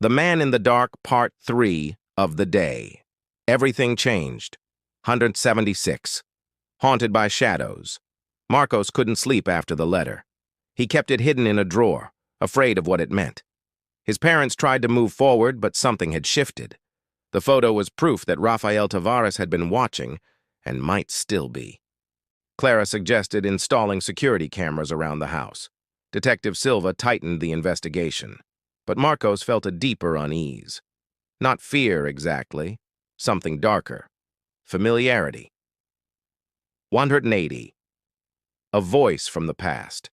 The Man in the Dark, Part 3 of the Day. Everything changed. 176. Haunted by shadows. Marcos couldn't sleep after the letter. He kept it hidden in a drawer, afraid of what it meant. His parents tried to move forward, but something had shifted. The photo was proof that Rafael Tavares had been watching, and might still be. Clara suggested installing security cameras around the house. Detective Silva tightened the investigation. But Marcos felt a deeper unease. Not fear, exactly. Something darker. Familiarity. 180. A voice from the past.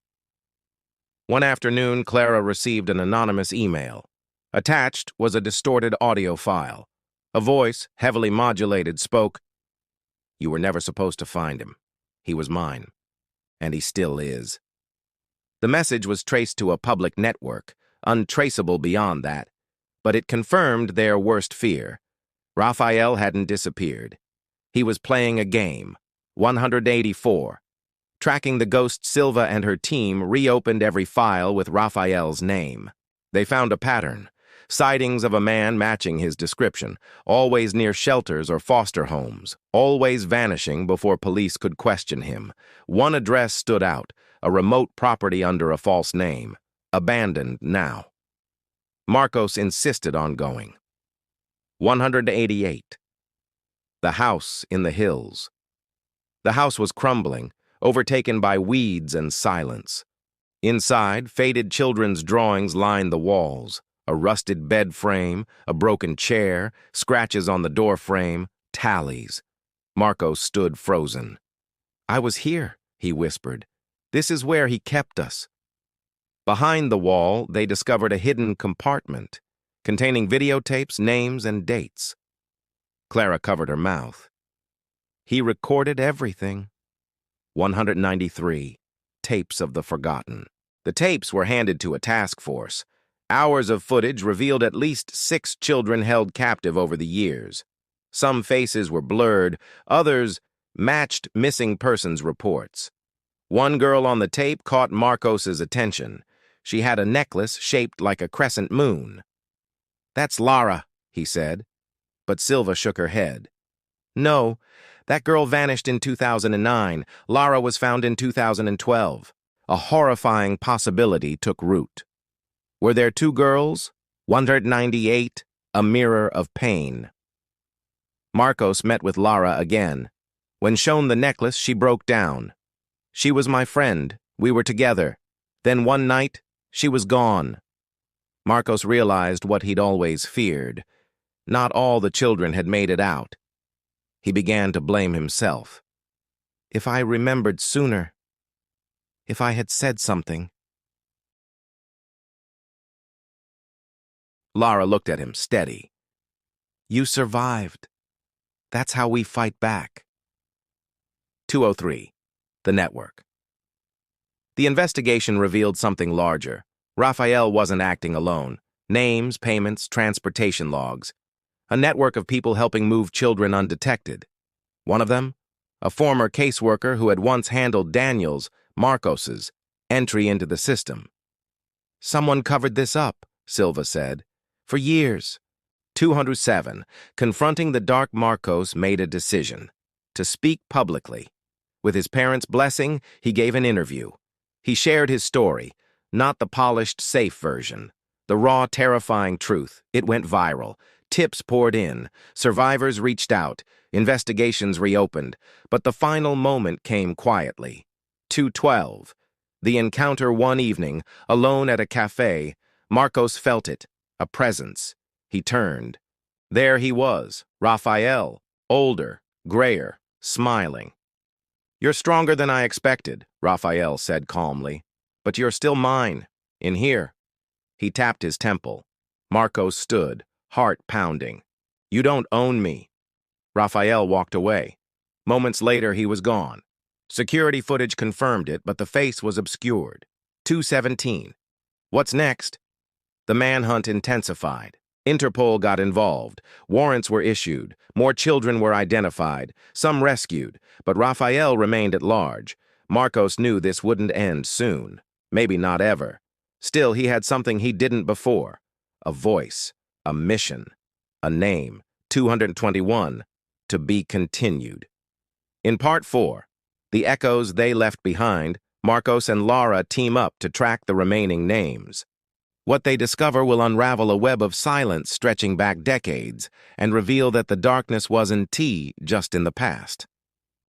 One afternoon, Clara received an anonymous email. Attached was a distorted audio file. A voice, heavily modulated, spoke, "You were never supposed to find him. He was mine. And he still is." The message was traced to a public network, untraceable beyond that, but it confirmed their worst fear. Rafael hadn't disappeared. He was playing a game. 184. Tracking the ghost, Silva and her team reopened every file with Rafael's name. They found a pattern. Sightings of a man matching his description, always near shelters or foster homes, always vanishing before police could question him. One address stood out, a remote property under a false name. Abandoned now. Marcos insisted on going. 188. The house in the hills. The house was crumbling, overtaken by weeds and silence. Inside, faded children's drawings lined the walls. A rusted bed frame, a broken chair, scratches on the door frame, tallies. Marcos stood frozen. "I was here," he whispered. "This is where he kept us." Behind the wall, they discovered a hidden compartment containing videotapes, names, and dates. Clara covered her mouth. He recorded everything. 193. Tapes of the forgotten. The tapes were handed to a task force. Hours of footage revealed at least 6 children held captive over the years. Some faces were blurred, others matched missing persons reports. One girl on the tape caught Marcos's attention. She had a necklace shaped like a crescent moon. "That's Lara," he said. But Silva shook her head. "No, that girl vanished in 2009. Lara was found in 2012. A horrifying possibility took root. Were there 2 girls? 198, a mirror of pain. Marcos met with Lara again. When shown the necklace, she broke down. "She was my friend. We were together. Then one night, she was gone." Marcos realized what he'd always feared. Not all the children had made it out. He began to blame himself. "If I remembered sooner. If I had said something." Lara looked at him, steady. "You survived. That's how we fight back." 203. The network. The investigation revealed something larger. Rafael wasn't acting alone. Names, payments, transportation logs. A network of people helping move children undetected. One of them, a former caseworker who had once handled Daniel's, Marcos's, entry into the system. "Someone covered this up," Silva said. "For years." 207. Confronting the dark, Marcos made a decision. To speak publicly. With his parents' blessing, he gave an interview. He shared his story, not the polished, safe version. The raw, terrifying truth. It went viral. Tips poured in. Survivors reached out. Investigations reopened. But the final moment came quietly. 212. The encounter one evening, alone at a cafe. Marcos felt it. A presence. He turned. There he was, Rafael, older, grayer, smiling. "You're stronger than I expected," Rafael said calmly. "But you're still mine, in here." He tapped his temple. Marcos stood, heart pounding. "You don't own me." Rafael walked away. Moments later, he was gone. Security footage confirmed it, but the face was obscured. 217. What's next? The manhunt intensified. Interpol got involved. Warrants were issued. More children were identified. Some rescued. But Rafael remained at large. Marcos knew this wouldn't end soon. Maybe not ever. Still, he had something he didn't before. A voice. a mission, a name, 221, to be continued. In Part 4, The Echoes They Left Behind, Marcos and Laura team up to track the remaining names. What they discover will unravel a web of silence stretching back decades and reveal that the darkness wasn't just in the past.